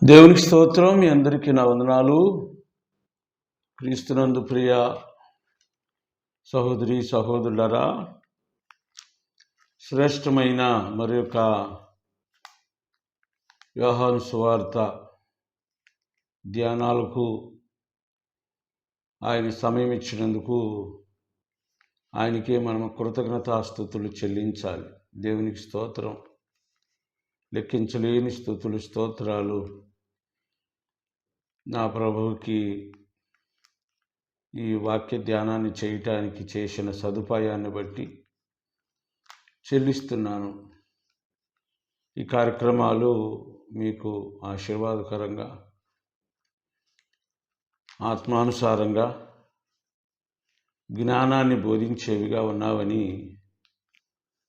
దేవునికి స్తోత్రం. మీ అందరికీ నా వందనాలు. క్రీస్తునందు ప్రియ సహోదరి సహోదరులరా, శ్రేష్టమైన మరి యొక్క యోహాను సువార్త ధ్యానాలకు ఆయన సమయం ఇచ్చినందుకు ఆయనకే మనం కృతజ్ఞతాస్తుతులు చెల్లించాలి. దేవునికి స్తోత్రం. లెక్కించలేని స్తుతులు స్తోత్రాలు నా ప్రభువుకి ఈ వాక్య ధ్యానాన్ని చేయటానికి చేసిన సదుపాయాన్ని బట్టి చెల్లిస్తున్నాను. ఈ కార్యక్రమాలు మీకు ఆశీర్వాదకరంగా, ఆత్మానుసారంగా, జ్ఞానాన్ని బోధించేవిగా ఉన్నావని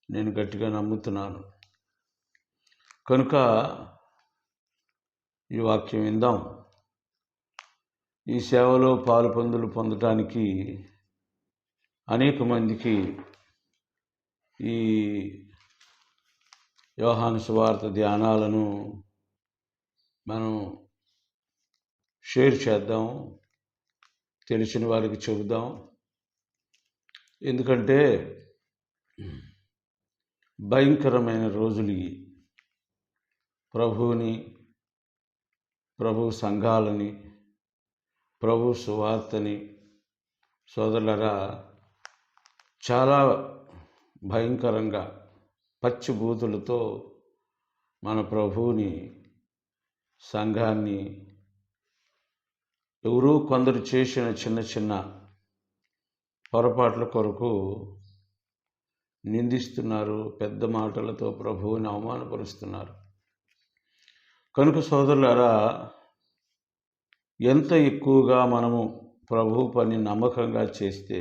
నేను గట్టిగా నమ్ముతున్నాను. కనుక ఈ వాక్యం విందాం. ఈ సేవలో పాలు పొందటానికి అనేక మందికి ఈ యోహాను సువార్త ధ్యానాలను మనం షేర్ చేద్దాం, తెలిసిన వారికి చెబుదాం. ఎందుకంటే భయంకరమైన రోజులు ఇవి. ప్రభువుని, ప్రభు సంఘాలని, ప్రభు సువార్తని సోదరులరా చాలా భయంకరంగా పచ్చిబూతులతో మన ప్రభువుని, సంఘాన్ని ఎవరో కొందరు చేసిన చిన్న చిన్న పొరపాట్ల కొరకు నిందిస్తున్నారు. పెద్ద మాటలతో ప్రభువుని అవమానపరుస్తున్నారు. కనుక సోదరులారా, ఎంత ఎక్కువగా మనము ప్రభు పని నమ్మకంగా చేస్తే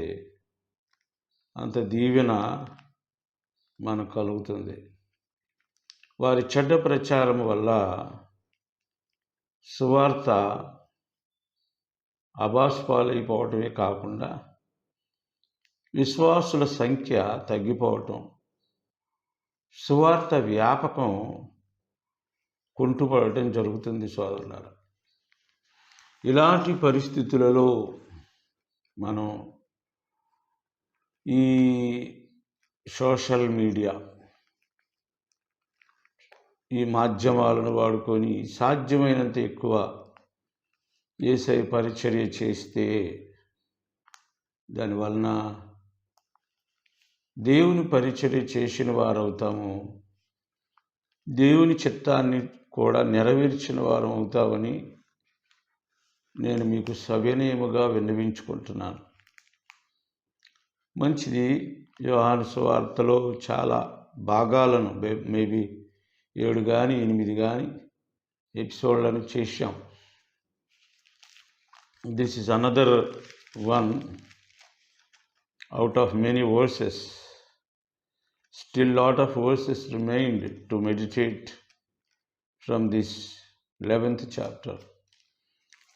అంత దీవెన మనకు కలుగుతుంది. వారి చెడ్డ ప్రచారం వల్ల సువార్త అబాస్పాలైపోవటమే కాకుండా విశ్వాసుల సంఖ్య తగ్గిపోవటం, సువార్త వ్యాపకం కుంటుపడటం జరుగుతుంది. సోదరులారా, ఇలాంటి పరిస్థితులలో మనం ఈ సోషల్ మీడియా, ఈ మాధ్యమాలను వాడుకొని సాధ్యమైనంత ఎక్కువ యేసయ్య పరిచర్య చేస్తే దానివలన దేవుని పరిచర్య చేసిన వారు అవుతాము, దేవుని చిత్తాన్ని కూడా నెరవేర్చిన వారు అవుతామని నేను మీకు సవినయముగా విన్నవించుకుంటున్నాను. మంచిది. యోహాను సువార్తలో చాలా భాగాలను మేబీ 7 కానీ 8 కానీ ఎపిసోడ్లను చేశాం. This is another one out of many verses. Still lot of verses remained to meditate from this 11th chapter.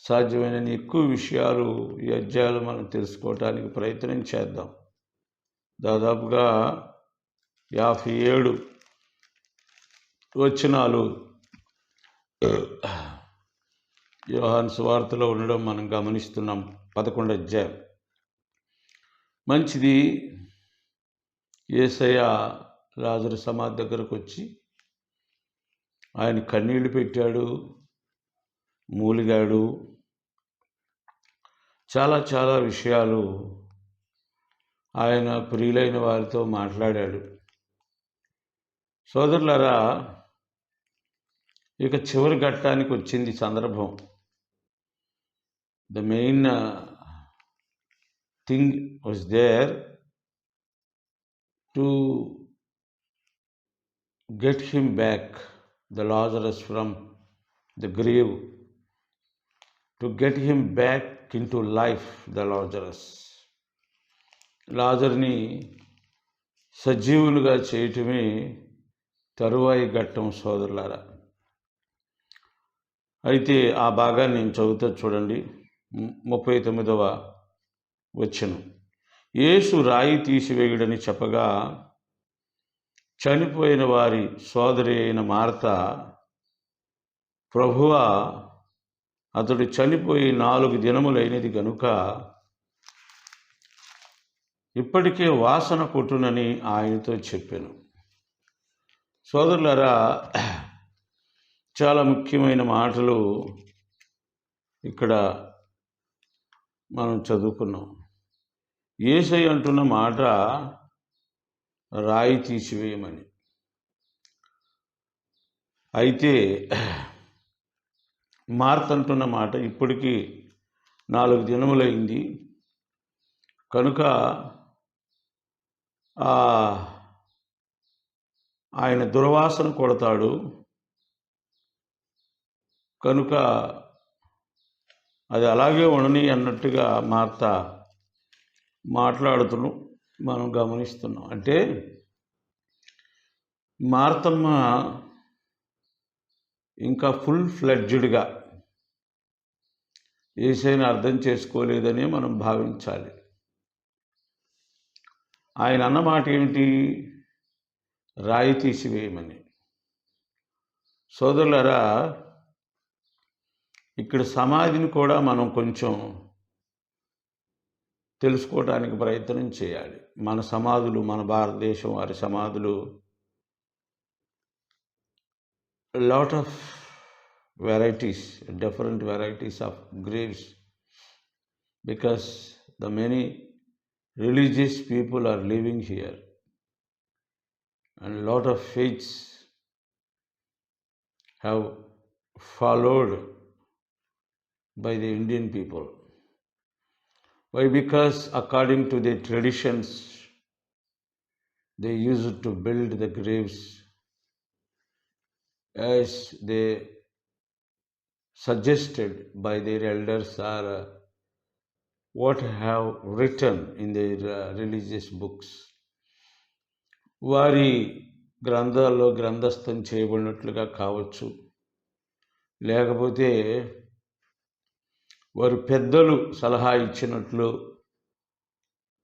సాధ్యమైన ఎక్కువ విషయాలు ఈ అధ్యాయాలు మనం తెలుసుకోవటానికి ప్రయత్నం చేద్దాం. దాదాపుగా 57 వచనాలు యోహాను సువార్తలో ఉండడం మనం గమనిస్తున్నాం. 11 అధ్యాయం. మంచిది. యేసయ్య లాజరు సమాధి దగ్గరకు వచ్చి ఆయన కన్నీళ్లు పెట్టాడు, మూలిగాడు, చాలా చాలా విషయాలు ఆయన ప్రియులైన వారితో మాట్లాడాడు. సోదరులారా, ఇక చివరి ఘట్టానికి వచ్చింది సందర్భం. The main thing was there to get him back, the Lazarus, from the grave, to get him back into life, the Lazarus. లాజరుని సజీవులుగా చేయటమే తరువాయి ఘట్టం సోదరులారా. అయితే ఆ భాగాన్ని నేను చదువుతా చూడండి. 39వ వచనం. యేసు రాయి తీసివేయుడని చెప్పగా చనిపోయిన వారి సోదరి అయిన మార్త ప్రభువా, అతడు చనిపోయి 4 దినములైనది గనుక ఇప్పటికే వాసన కొట్టునని ఆయనతో చెప్పాను. సోదరులారా, చాలా ముఖ్యమైన మాటలు ఇక్కడ మనం చదువుకున్నాం. యేసయ్య అంటున్న మాట రాయి తీసివేయమని. అయితే మార్త అంటున్న మాట ఇప్పటికీ 4 దినములైంది కనుక ఆయన దుర్వాసన కొడతాడు కనుక అది అలాగే ఉండని అన్నట్టుగా మార్త మాట్లాడుతూ మనం గమనిస్తున్నాం. అంటే మార్తమ్మ ఇంకా ఫుల్ ఫ్లెడ్జ్డ్గా యేసయ్యను అర్థం చేసుకోలేదని మనం భావించాలి. ఆయన అన్నమాట ఏమిటి? రాయి తీసివేయమని. సోదరులారా, ఇక్కడ సమాధిని కూడా మనం కొంచెం తెలుసుకోవడానికి ప్రయత్నం చేయాలి. మన సమాధులు, మన భారతదేశం వారి సమాధులు lot of varieties, different varieties of graves, because the many religious people are living here and a lot of faiths have followed by the Indian people. Why? Because according to their traditions they used to build the graves as they suggested by their elders or what have written in their religious books. వారి గ్రంథాల్లో గ్రంథస్థం చేయబడినట్లుగా కావచ్చు, లేకపోతే వారి పెద్దలు సలహా ఇచ్చినట్లు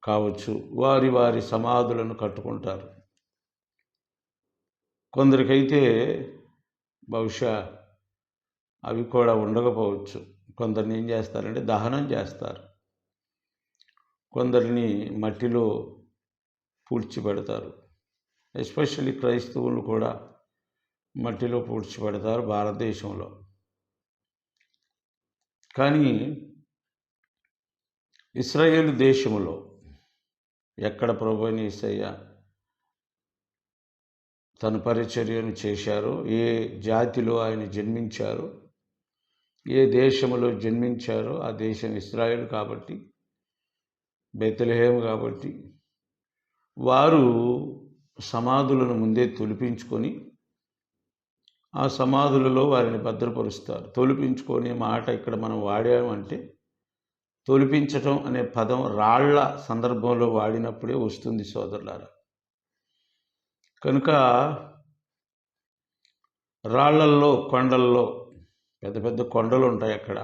కావచ్చు, వారి వారి సమాధులను కట్టుకుంటారు. కొందరికైతే బహుశా అవి కూడా ఉండకపోవచ్చు. కొందరిని ఏం చేస్తారంటే దహనం చేస్తారు, కొందరిని మట్టిలో పూడ్చిపెడతారు. ఎస్పెషల్లీ క్రైస్తవులు కూడా మట్టిలో పూడ్చిపెడతారు భారతదేశంలో. కానీ ఇశ్రాయేలు దేశంలో ఎక్కడ ప్రభువైన యేసయ్య తన పరిచర్యను చేశారో, ఏ జాతిలో ఆయన జన్మించారో, ఏ దేశంలో జన్మించారో ఆ దేశం ఇశ్రాయేలు కాబట్టి, బెత్లెహేము కాబట్టి, వారు సమాధులను ముందే తొలిపించుకొని ఆ సమాధులలో వారిని భద్రపరుస్తారు. తొలిపించుకునే మాట ఇక్కడ మనం వాడామంటే, తొలిపించటం అనే పదం రాళ్ల సందర్భంలో వాడినప్పుడే వస్తుంది సోదరులారా. కనుక రాళ్లల్లో, కొండల్లో, పెద్ద పెద్ద కొండలు ఉంటాయి అక్కడ.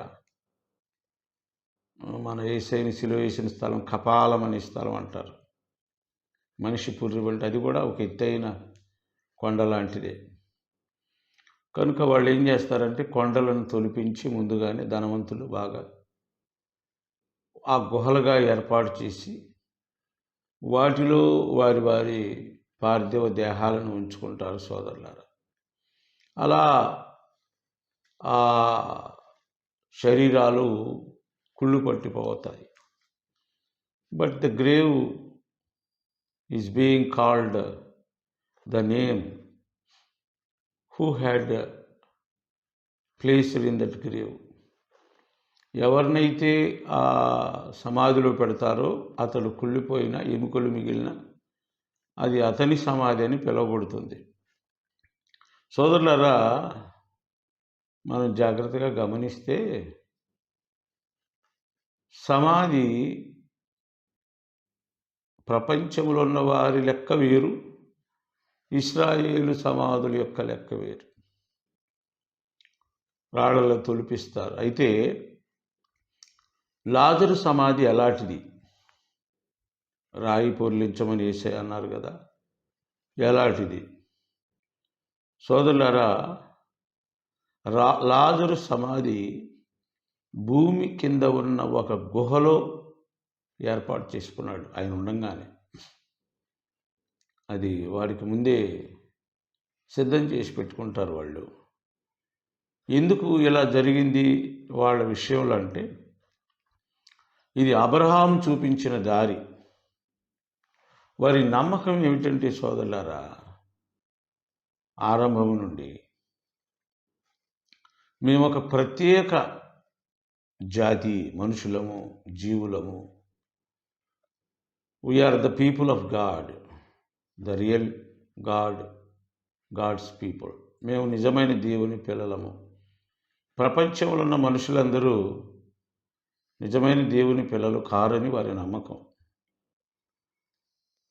మన యేసయ్యని సిలువ వేసిన స్థలం కపాలం అనే స్థలం అంటారు. మనిషి పుర్రి వంటి అది కూడా ఒక ఎత్తైన కొండ లాంటిదే. కనుక వాళ్ళు ఏం చేస్తారంటే కొండలను తొలిపించి ముందుగానే ధనవంతులు బాగా ఆ గుహలుగా ఏర్పాటు చేసి వాటిలో వారి వారి పార్థివ దేహాలను ఉంచుకుంటారు సోదరులారా. అలా ఆ శరీరాలు కుళ్ళు పట్టిపోతాయి. But the grave is being called the name who had placed in that grave. ఎవరినైతే ఆ సమాధిలో పెడతారో అతడు కుళ్ళిపోయిన ఎముకలు మిగిలిన అది అతని సమాధి అని పిలువబడుతుంది. సోదరులారా, మనం జాగ్రత్తగా గమనిస్తే సమాధి ప్రపంచంలో ఉన్న వారి లెక్క వేరు, ఇశ్రాయేలు సమాధుల యొక్క లెక్క వేరు. రాళ్లలో తొలిపిస్తారు. అయితే లాజరు సమాధి ఎలాంటిది? రాయి పొర్లించమని యేసయ్య అన్నారు కదా, ఎలాంటిది? సోదరులారా, లాజరు సమాధి భూమి కింద ఉన్న ఒక గుహలో ఏర్పాటు చేసుకున్నాడు ఆయన ఉండంగానే. అది వారికి ముందే సిద్ధం చేసి పెట్టుకుంటారు వాళ్ళు. ఎందుకు ఇలా జరిగింది వాళ్ళ విషయంలో అంటే, ఇది అబ్రహాము చూపించిన దారి. వారి నమ్మకం ఏమిటంటే సోదరులారా, ఆరంభం నుండి మేము ఒక ప్రత్యేక జాతి మనుషులము, జీవులము. We are the people of God, the real God, God's people. మేము నిజమైన దేవుని పిల్లలము. ప్రపంచంలో ఉన్న మనుషులందరూ నిజమైన దేవుని పిల్లలు కారని వారి నమ్మకం.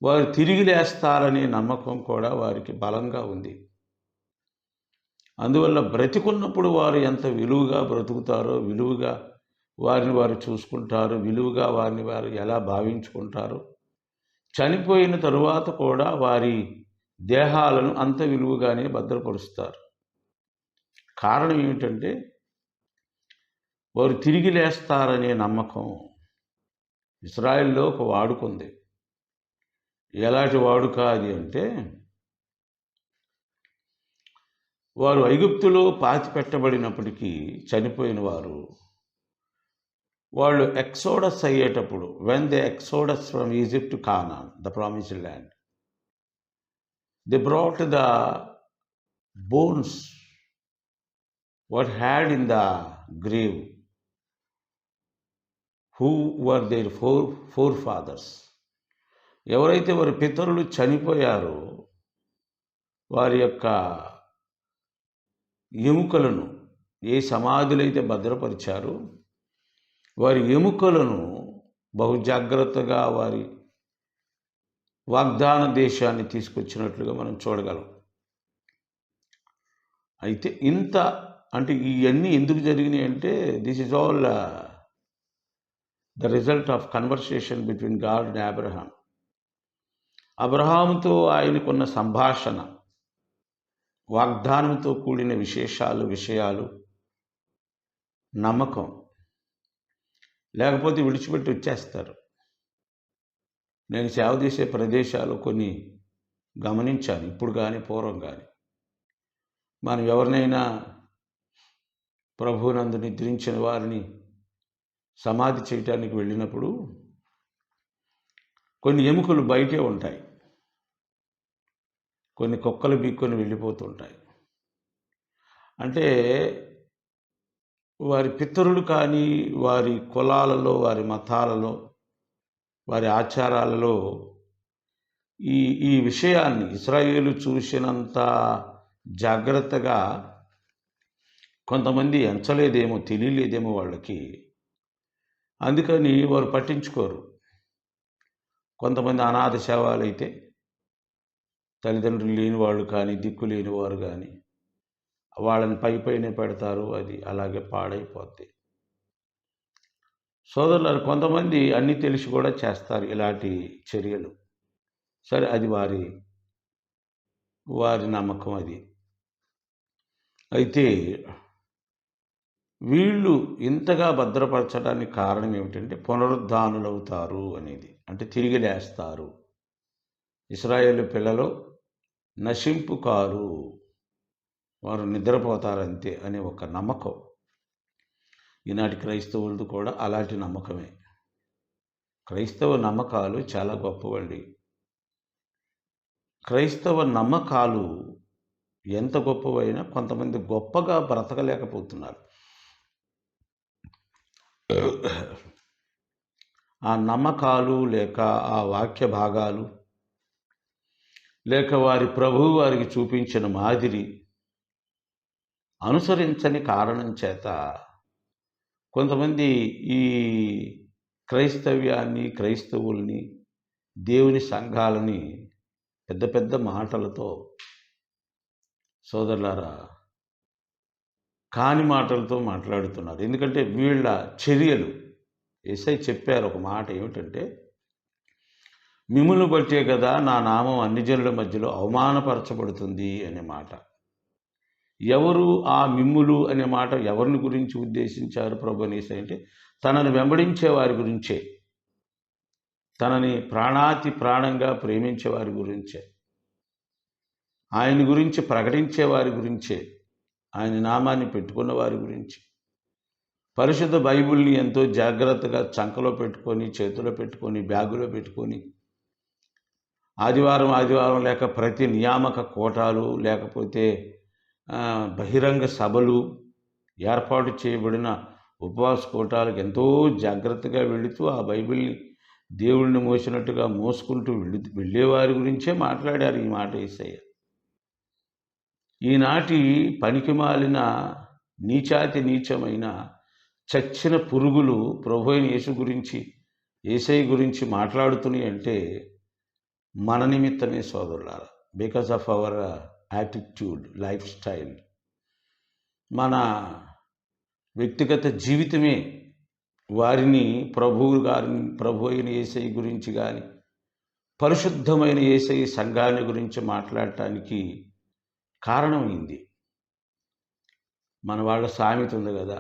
వారు తిరిగి లేస్తారనే నమ్మకం కూడా వారికి బలంగా ఉంది. అందువల్ల బ్రతికున్నప్పుడు వారు ఎంత విలువగా బ్రతుకుతారో, విలువగా వారిని వారు చూసుకుంటారు, విలువగా వారిని వారు ఎలా భావించుకుంటారో, చనిపోయిన తరువాత కూడా వారి దేహాలను అంత విలువగానే భద్రపరుస్తారు. కారణం ఏమిటంటే వారు తిరిగి లేస్తారనే నమ్మకం. ఇశ్రాయేల్లో ఒక వాడుక ఉంది. ఎలాంటి వాడుక అది అంటే, వారు ఐగుప్తులో పాతిపెట్టబడినప్పటికీ చనిపోయిన వారు, వాళ్ళు ఎక్సోడస్ అయ్యేటప్పుడు, when they exodus from Egypt to Conan, the promised land, they brought the bones what had in the grave, who were their forefathers. ఎవరైతే వారి పితరులు చనిపోయారో వారి యొక్క ఎముకలను ఏ సమాధులైతే భద్రపరిచారో వారి ఎముకలను బహు జాగ్రత్తగా వారి వాగ్దాన దేశాన్ని తీసుకొచ్చినట్లుగా మనం చూడగలం. అయితే ఇంత అంటే ఇవన్నీ ఎందుకు జరిగినాయి అంటే, this is all the result of conversation between God and Abraham. అబ్రహాముతో ఆయనకున్న సంభాషణ, వాగ్దానంతో కూడిన విషయాలు, నమ్మకం. లేకపోతే విడిచిపెట్టి వచ్చేస్తారు. నేను సేవ చేసే ప్రదేశాలు కొన్ని గమనించాను, ఇప్పుడు కానీ పూర్వం కానీ. మనం ఎవరినైనా ప్రభువునందు నిద్రించిన వారిని సమాధి చేయటానికి వెళ్ళినప్పుడు కొన్ని ఎముకలు బయటే ఉంటాయి, కొన్ని కుక్కలు బీక్కొని వెళ్ళిపోతుంటాయి. అంటే వారి పితరులు కానీ వారి కులాలలో, వారి మతాలలో, వారి ఆచారాలలో ఈ విషయాన్ని ఇశ్రాయేలు చూసినంత జాగ్రత్తగా కొంతమంది ఎంచలేదేమో, తెలియలేదేమో వాళ్ళకి. అందుకని వారు పట్టించుకోరు. కొంతమంది అనాథ శవాలైతే, తల్లిదండ్రులు లేని వాళ్ళు కానీ, దిక్కు లేని వారు కానీ, వాళ్ళని పైనే పెడతారు. అది అలాగే పాడైపోద్ది. సోదరులారు, కొంతమంది అన్నీ తెలిసి కూడా చేస్తారు ఇలాంటి చర్యలు. సరే, అది వారి నమ్మకం అది. అయితే వీళ్ళు ఇంతగా భద్రపరచడానికి కారణం ఏమిటంటే, పునరుద్ధానులవుతారు అనేది, అంటే తిరిగి లేస్తారు. ఇశ్రాయేలు పిల్లలు నశింపు కారు, వారు నిద్రపోతారంతే అనే ఒక నమ్మకం. ఈనాటి క్రైస్తవులది కూడా అలాంటి నమ్మకమే. క్రైస్తవ నమ్మకాలు చాలా గొప్పవండి. క్రైస్తవ నమ్మకాలు ఎంత గొప్పవైనా కొంతమంది గొప్పగా బ్రతకలేకపోతున్నారు. ఆ నమ్మకాలు లేక ఆ వాక్య భాగాలు లేక వారి ప్రభువు వారికి చూపించిన మాదిరి అనుసరించని కారణం చేత కొంతమంది ఈ క్రైస్తవ్యాన్ని, క్రైస్తవుల్ని, దేవుని సంఘాలని పెద్ద పెద్ద మాటలతో, సోదరులారా, కాని మాటలతో మాట్లాడుతున్నారు. ఎందుకంటే వీళ్ళ చర్యలు, యేసయ్య చెప్పారు ఒక మాట ఏమిటంటే, మిమ్ములను బట్టే కదా నా నామం అన్ని జనుల మధ్యలో అవమానపరచబడుతుంది అనే మాట. ఎవరు ఆ మిమ్ములు అనే మాట ఎవరిని గురించి ఉద్దేశించారు ప్రభు అనేసి అంటే తనను వెంబడించే వారి గురించే, తనని ప్రాణాతి ప్రాణంగా ప్రేమించే వారి గురించే, ఆయన గురించి ప్రకటించే వారి గురించే, ఆయన నామాన్ని పెట్టుకున్న వారి గురించి, పరిశుద్ధ బైబిల్ని ఎంతో జాగ్రత్తగా చంకలో పెట్టుకొని, చేతిలో పెట్టుకొని, బ్యాగులో పెట్టుకొని, ఆదివారం లేక ప్రతి నియామక కోటాలు లేకపోతే బహిరంగ సభలు ఏర్పాటు చేయబడిన ఉపవాస కోటాలకు ఎంతో జాగ్రత్తగా వెళుతూ ఆ బైబిల్ని దేవుడిని మోసినట్టుగా మోసుకుంటూ వెళ్ళేవారి గురించే మాట్లాడారు ఈ మాట యేసయ్య. ఈనాటి పనికిమాలిన నీచాతి నీచమైన చచ్చిన పురుగులు ప్రభు అయిన యేసు గురించి, యేసయ్య గురించి మాట్లాడుతున్నాయి అంటే మన నిమిత్తమే సోదరులారా, because of our attitude, life style, మన వ్యక్తిగత జీవితమే వారిని ప్రభు అయిన యేసయ్య గురించి కానీ, పరిశుద్ధమైన యేసయ్య సంఘాన్ని గురించి మాట్లాడటానికి కారణమైంది. మన వాళ్ళ సామెత ఉంది కదా,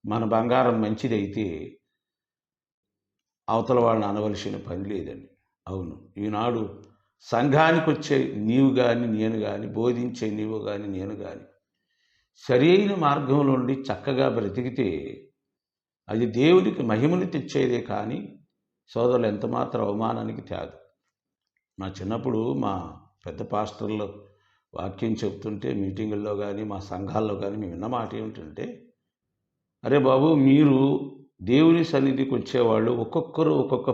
మన బంగారం మంచిదైతే అవతల వాళ్ళని అనవలసిన పని లేదని. అవును, ఈనాడు సంఘానికి వచ్చే నీవు కానీ నేను కానీ, బోధించే నీవు కానీ నేను కానీ సరి అయిన మార్గంలో నుండి చక్కగా బ్రతికితే అది దేవునికి మహిమను తెచ్చేదే కానీ సోదరులు ఎంతమాత్రం అవమానానికి తేదు. మా చిన్నప్పుడు మా పెద్ద పాస్టర్లు వాక్యం చెప్తుంటే మీటింగుల్లో కానీ మా సంఘాల్లో కానీ మేము విన్న మాట ఏమిటంటే, అరే బాబు, మీరు దేవుని సన్నిధికి వచ్చేవాళ్ళు ఒక్కొక్కరు ఒక్కొక్క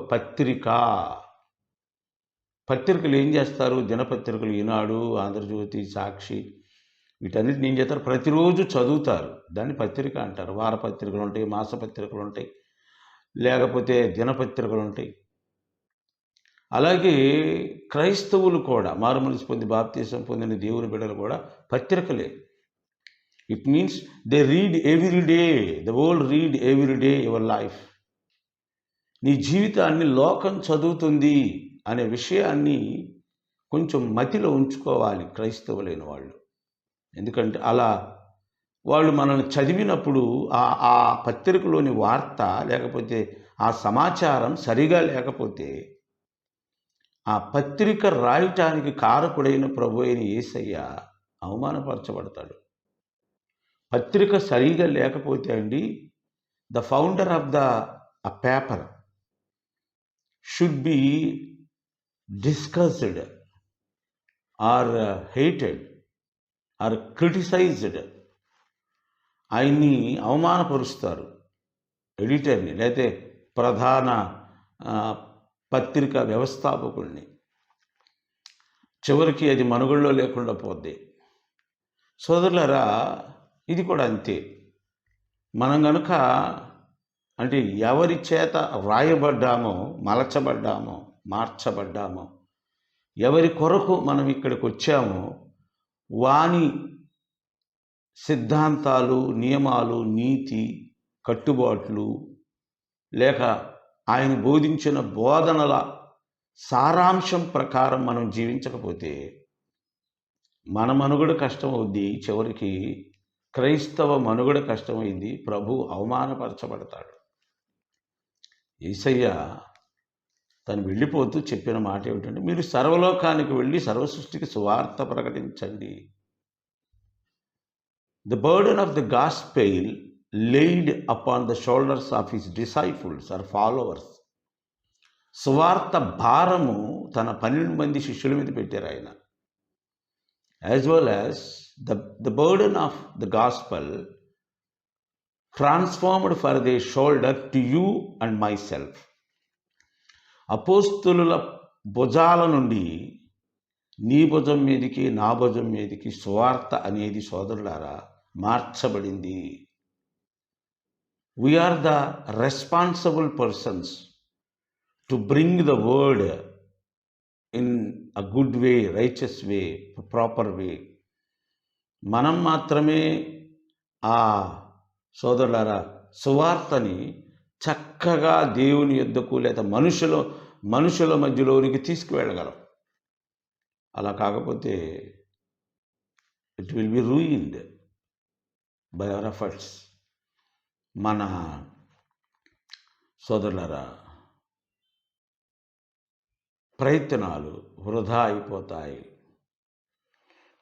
పత్రికలు ఏం చేస్తారు? దినపత్రికలు ఈనాడు, ఆంధ్రజ్యోతి, సాక్షి, వీటన్నిటిని ఏం చేస్తారు? ప్రతిరోజు చదువుతారు. దాన్ని పత్రిక అంటారు. వారపత్రికలు ఉంటాయి, మాసపత్రికలు ఉంటాయి, లేకపోతే దినపత్రికలు ఉంటాయి. అలాగే క్రైస్తవులు కూడా, మారుమనసు పొంది బాప్తీసం పొందిన దేవుని బిడ్డలు కూడా పత్రికలే. It means they read every day, the world read every day your life. నీ జీవితాన్ని లోకం చదువుతుంది అనే విషయాన్ని కొంచెం మతిలో ఉంచుకోవాలి క్రైస్తవులైన వాళ్ళు. ఎందుకంటే అలా వాళ్ళు మనల్ని చదివినప్పుడు ఆ పత్రికలోని వార్త లేకపోతే ఆ సమాచారం సరిగా లేకపోతే ఆ పత్రిక రాయటానికి కారకుడైన ప్రభు అయిన యేసయ్య అవమానపరచబడతాడు. పత్రిక సరిగా లేకపోతే అండి, the founder of a paper should be discussed or hated or criticized. ఆయన్ని అవమానపరుస్తారు, ఎడిటర్ని, లేకపోతే ప్రధాన పత్రిక వ్యవస్థాపకుల్ని. చివరికి అది మనుగడలో లేకుండా పోద్ది. సోదరులారా, ఇది కూడా అంతే. మనం గనుక అంటే ఎవరి చేత వ్రాయబడ్డామో, మలచబడ్డామో, మార్చబడ్డామో, ఎవరి కొరకు మనం ఇక్కడికి వచ్చామో వాని సిద్ధాంతాలు, నియమాలు, నీతి, కట్టుబాట్లు లేక ఆయన బోధించిన బోధనల సారాంశం ప్రకారం మనం జీవించకపోతే మన మనుగడ కష్టం అవుద్ది. చివరికి క్రైస్తవ మనుగడ కష్టమైంది. ప్రభు అవమానపరచబడతాడు. యేసయ్య తను వెళ్ళిపోతూ చెప్పిన మాట ఏమిటంటే, మీరు సర్వలోకానికి వెళ్ళి సర్వసృష్టికి సువార్త ప్రకటించండి. The burden of the gospel laid upon the shoulders of his disciples or followers. సువార్త భారము తన 12 మంది శిష్యుల మీద పెట్టారు ఆయన. As well as the burden of the gospel transformed for their shoulder to you and myself. అపోస్తలుల భుజాల నుండి నీ భుజం మీదికి, నా భుజం మీదికి సువార్త అనేది సోదరులారా మార్చబడింది. We are the responsible persons to bring the word in a good way, righteous way, proper way. మనం మాత్రమే ఆ సోదరులారా సువార్తని చక్కగా దేవుని యొద్దకు లేదా మనుషుల మధ్యలోనికి తీసుకువెళ్ళగలం. అలా కాకపోతే it will be ruined. By our efforts మన సోదరులరా ప్రయత్నాలు వృధా అయిపోతాయి.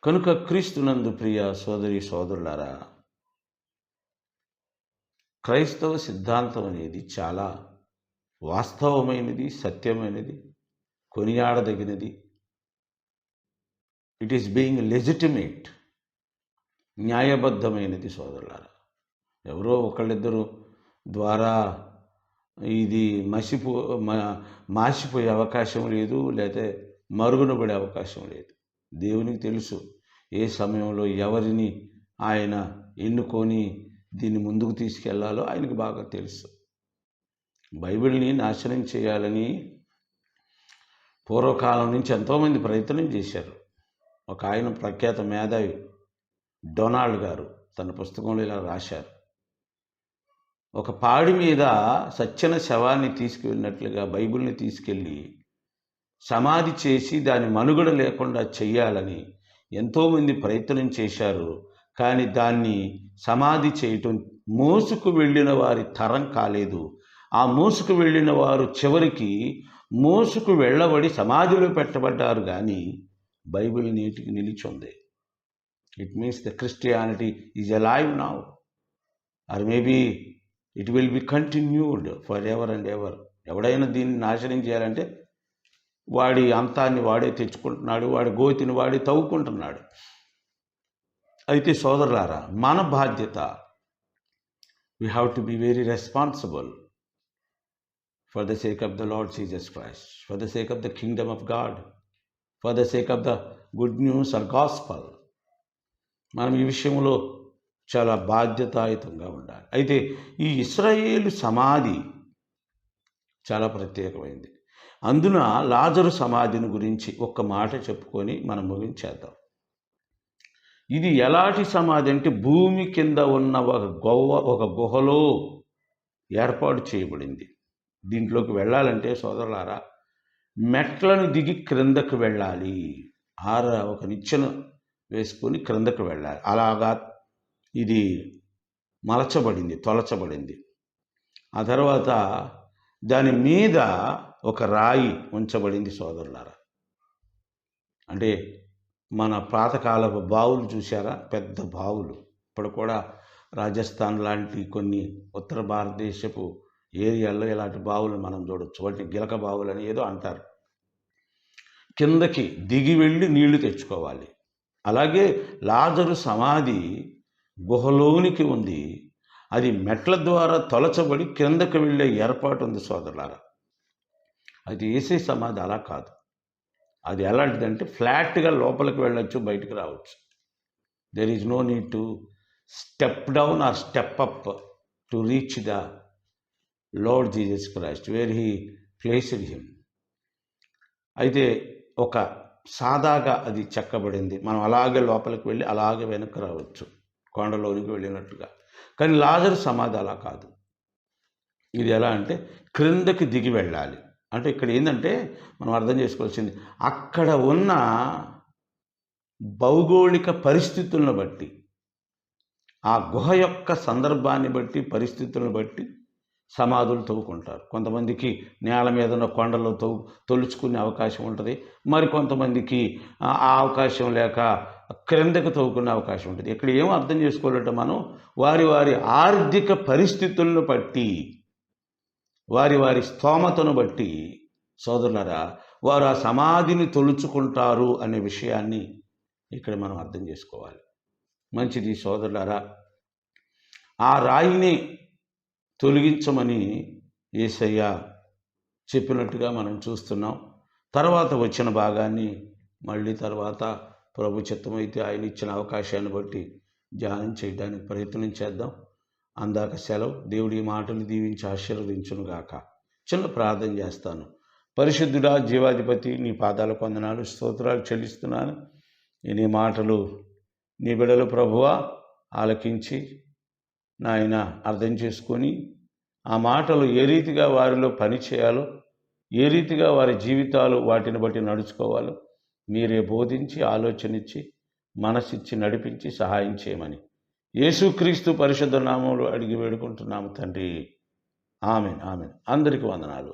కనుక క్రీస్తునందు ప్రియ సోదరి సోదరులారా, క్రైస్తవ సిద్ధాంతం అనేది చాలా వాస్తవమైనది, సత్యమైనది, కొనియాడదగినది. ఇట్ ఈస్ బీయింగ్ లెజిటిమేట్, న్యాయబద్ధమైనది సోదరులారా. ఎవరో ఒకళ్ళిద్దరు ద్వారా ఇది మాసిపోయే అవకాశం లేదు, లేకపోతే మరుగున పడే అవకాశం లేదు. దేవునికి తెలుసు ఏ సమయంలో ఎవరిని ఆయన ఎన్నుకొని దీన్ని ముందుకు తీసుకెళ్లాలో ఆయనకు బాగా తెలుసు. బైబిల్ని నాశనం చేయాలని పూర్వకాలం నుంచి ఎంతోమంది ప్రయత్నం చేశారు. ఒక ఆయన ప్రఖ్యాత మేధావి డొనాల్డ్ గారు తన పుస్తకంలో ఇలా రాశారు. ఒక పాడి మీద సచ్చిన శవాన్ని తీసుకువెళ్ళినట్లుగా బైబిల్ని తీసుకెళ్ళి సమాధి చేసి దాని మనుగడ లేకుండా చెయ్యాలని ఎంతోమంది ప్రయత్నం చేశారు. కానీ దాన్ని సమాధి చేయటం మోసుకు వెళ్ళిన వారి తరం కాలేదు. ఆ మోసుకు వెళ్ళిన వారు చివరికి మోసుకు వెళ్ళబడి సమాధిలో పెట్టబడ్డారు. కానీ బైబిల్ నేటికి నిలిచింది. It means the Christianity is alive now, or maybe it will be continued for ever and ever. ఎవడైనా దీన్ని నాశనం చేయాలంటే వాడి అంతాన్ని వాడే తెచ్చుకుంటున్నాడు, వాడి గోతిని వాడే తవ్వుకుంటున్నాడు. అయితే సోదరులారా, మన బాధ్యత, we have to be very responsible for the sake of the Lord Jesus Christ, for the sake of the kingdom of God, for the sake of the good news or gospel. మనం ఈ విషయంలో చాలా బాధ్యతాయుతంగా ఉండాలి. అయితే ఈ ఇశ్రాయేలు సమాధి చాలా ప్రత్యేకమైంది. అందున లాజరు సమాధిని గురించి ఒక్క మాట చెప్పుకొని మనం ముగించేద్దాం. ఇది ఎలాంటి సమాధి అంటే భూమి కింద ఉన్న ఒక గుహలో ఏర్పాటు చేయబడింది. దీంట్లోకి వెళ్ళాలంటే సోదరులారా, మెట్లను దిగి క్రిందకు వెళ్ళాలి. ఒక నిచ్చెన వేసుకొని క్రిందకు వెళ్ళాలి. అలాగా ఇది తొలచబడింది. ఆ తర్వాత దాని మీద ఒక రాయి ఉంచబడింది సోదరులారా. అంటే మన పాతకాలపు బావులు చూసారా, పెద్ద బావులు. ఇప్పుడు కూడా రాజస్థాన్ లాంటి కొన్ని ఉత్తర భారతదేశపు ఏరియాల్లో ఇలాంటి బావులు మనం చూడొచ్చు. వాటిని గిలక బావులు అని ఏదో అంటారు. కిందకి దిగి వెళ్ళి నీళ్లు తెచ్చుకోవాలి. అలాగే లాజరు సమాధి గుహలోనికి ఉంది. అది మెట్ల ద్వారా తొలచబడి కిందకు వెళ్ళే ఏర్పాటు ఉంది సోదరులారా. అది యేసే సమాధి అలా కాదు. అది ఎలాంటిదంటే ఫ్లాట్గా లోపలికి వెళ్ళొచ్చు, బయటికి రావచ్చు. There is no need to step down or step up to reach the Lord Jesus Christ where he placed him. అయితే ఒక సాదాగా అది చెక్కబడింది. మనం అలాగే లోపలికి వెళ్ళి అలాగే వెనక్కి రావచ్చు, కొండలోనికి వెళ్ళినట్టుగా. కానీ లాజరు సమాధి అలా కాదు. ఇది ఎలా అంటే క్రిందకి దిగి వెళ్ళాలి. అంటే ఇక్కడ ఏంటంటే మనం అర్థం చేసుకోవాల్సింది, అక్కడ ఉన్న భౌగోళిక పరిస్థితులను బట్టి, ఆ గుహ యొక్క సందర్భాన్ని బట్టి, పరిస్థితులను బట్టి సమాధులు తవ్వుకుంటారు. కొంతమందికి నేల మీద ఉన్న కొండలో తొలుచుకునే అవకాశం ఉంటుంది. మరి కొంతమందికి ఆ అవకాశం లేక క్రిందకు తవ్వుకునే అవకాశం ఉంటుంది. ఇక్కడ ఏం అర్థం చేసుకోవాలంటే మనం వారి వారి ఆర్థిక పరిస్థితులను బట్టి, వారి స్తోమతను బట్టి సోదరులారా, వారు ఆ సమాధిని తొలుచుకుంటారు అనే విషయాన్ని ఇక్కడ మనం అర్థం చేసుకోవాలి. మంచిది సోదరులారా, ఆ రాయిని తొలగించమని యేసయ్య చెప్పినట్టుగా మనం చూస్తున్నాం. తర్వాత వచ్చిన భాగాన్ని మళ్ళీ తర్వాత ప్రభు చిత్తమైతే ఆయన ఇచ్చిన అవకాశాన్ని బట్టి ధ్యానం చేయడానికి ప్రయత్నం చేద్దాం. అందాక సెలవు. దేవుడి మాటలు దీవించి ఆశీర్వదించునుగాక. చిన్న ప్రార్థన చేస్తాను. పరిశుద్ధుడా, జీవాధిపతి, నీ పాదాలకు వందనాలు, స్తోత్రాలు చెల్లిస్తున్నాను. నీ మాటలు నీ బిడ్డలు ప్రభువా ఆలకించి నాయన అర్థం చేసుకొని ఆ మాటలు ఏ రీతిగా వారిలో పని చేయాలో, ఏ రీతిగా వారి జీవితాలు వాటిని బట్టి నడుచుకోవాలో మీరే బోధించి, ఆలోచనిచ్చి, మనసిచ్చి, నడిపించి సహాయం చేయమని యేసుక్రీస్తు పరిశుద్ధ నామములో అడిగి వేడుకుంటున్నాము తండ్రి. ఆమెన్. ఆమెన్. అందరికీ వందనాలు.